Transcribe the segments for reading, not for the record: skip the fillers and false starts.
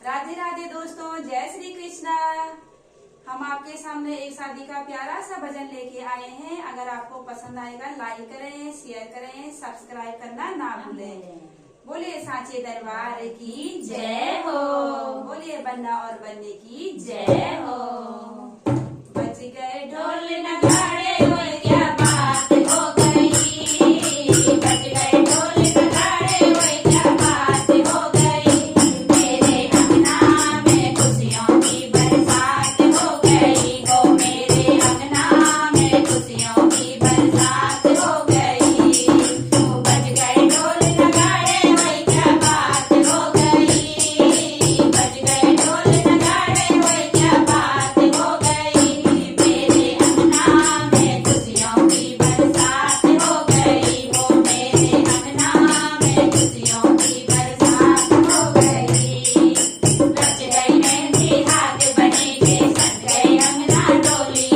राधे राधे दोस्तों, जय श्री कृष्णा। हम आपके सामने एक शादी का प्यारा सा भजन लेके आए हैं। अगर आपको पसंद आएगा लाइक करें, शेयर करें, सब्सक्राइब करना ना भूलें। बोलिए सांचे दरबार की जय हो, बोलिए बनना और बनने की जय हो। बज गए ढोल नगाड़े, ओए क्या बात हो गई। बज गए ढोल नगाड़े, ओए क्या बात हो गई। मेरे अंगना में खुशियों की बरसात हो गई हो। मेरे अंगना में खुशियों की बरसात हो गई। बज गए ढोल नगाड़े, ओए क्या बात हो गई। बज गए ढोल नगाड़े, ओए क्या बात हो गई। मेरे अंगना में खुशियों की बरसात हो गई हो। मेरे अंगना में खुशियों की बरसात हो गई। रच गई मेहंदी हाथ बनेगे, सज गई अंगना डोली।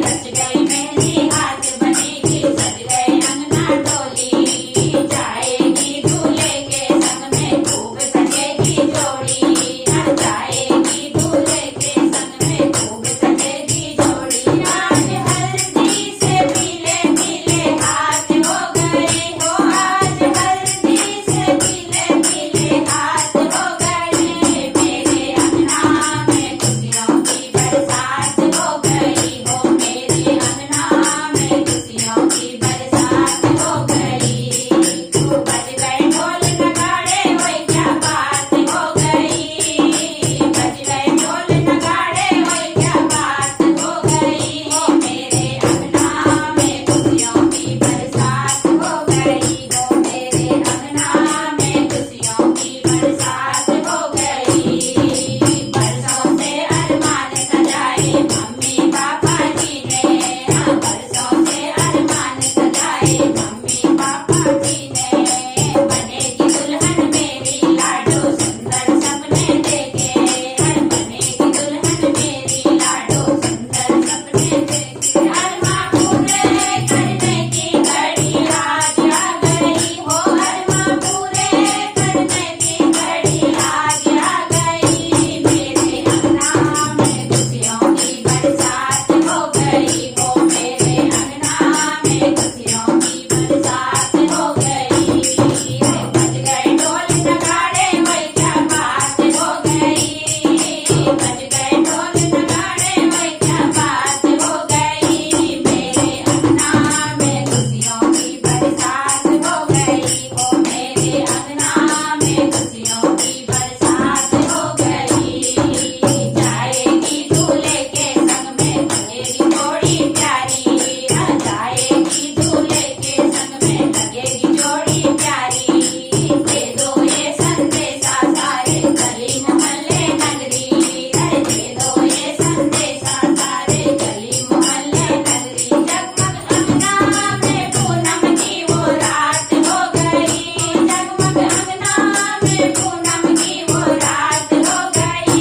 रच गई मेहंदी हाथ बनेगी, सज गई अंगना डोली। जाएगी दूल्हे के संग में खूब सजेगी जोड़ी। जाएगी दूल्हे के संग में खूब सजेगी जोड़ी। आज हल्दी से पीले पीले हाथ हो गए हो। आज हल्दी से पीले पीले हाथ हो गए। मेरे अंगना में खुशियों की बरसात हो गई हो। मेरे अंगना में खुशियों की बरसात हो गई। बज गए ढोल नगाड़े, ओए क्या बात हो गई। बज गए ढोल नगाड़े, ओए क्या बात हो गई हो। मेरे अंगना में खुशियों की बरसात हो गई हो। मेरे अंगना में खुशियों की बरसात हो गई। बरसों से अरमान सजाए मम्मी पापा जी ने। बरसों से अरमान सजाए मम्मी पापा जी ने। बनेगी दुल्हन मेरी लाडो सुंदर सपने देखे। बनेगी दुल्हन मेरी लाडो सुंदर सपने देखे। अरमा पूरे करने की घड़ी आज आ गई हो। अरमा पूरे करने की घड़ी आज आ गई। मेरे अंगना में खुशियों की बरसात हो गई हो। मेरे अंगना में खुशियों की बरसात हो गई। बज गए ढोल नगाड़े, ओए क्या बात हो गई। बज गए ढोल नगाड़े, ओए क्या बात हो गई। मेरे अंगना में खुशियों की बरसात हो गई हो। मेरे अंगना में खुशियों की बरसात हो गई। जाएगी दूल्हे के संग में लगेगी जोड़ी प्यारी। जाएगी दूल्हे के संग में लगेगी जोड़ी प्यारी। दे दो ये संदेशा सारे गली मोहल्ले नगरी। दे दो ये संदेशा सारे गली मोहल्ले नगरी। जगमग अंगना में पूनम की वो रात हो गई। जगमग अंगना में पूनम की वो रात हो गई।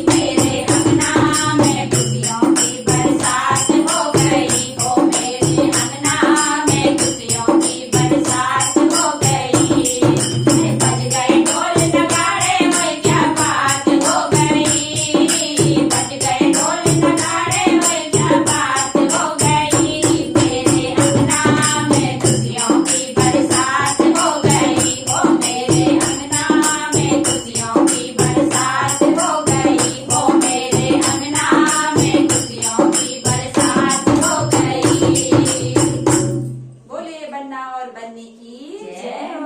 मेरे अंगना में खुशियों की बरसात हो गई हो। मेरे अंगना में खुशियों की बरसात हो गई। बज गए ढोल नगाड़े, ओए क्या बात हो गई। बज गए ढोल नगाड़े, ओए क्या बात हो गई। मेरे अंगना में खुशियों की बरसात हो गई हो। मेरे अंगना में खुशियों की बरसात हो गई हो। मेरे अंगना में खुशियों की बरसात हो गई। बोलिए बनना और बनने की जय हो।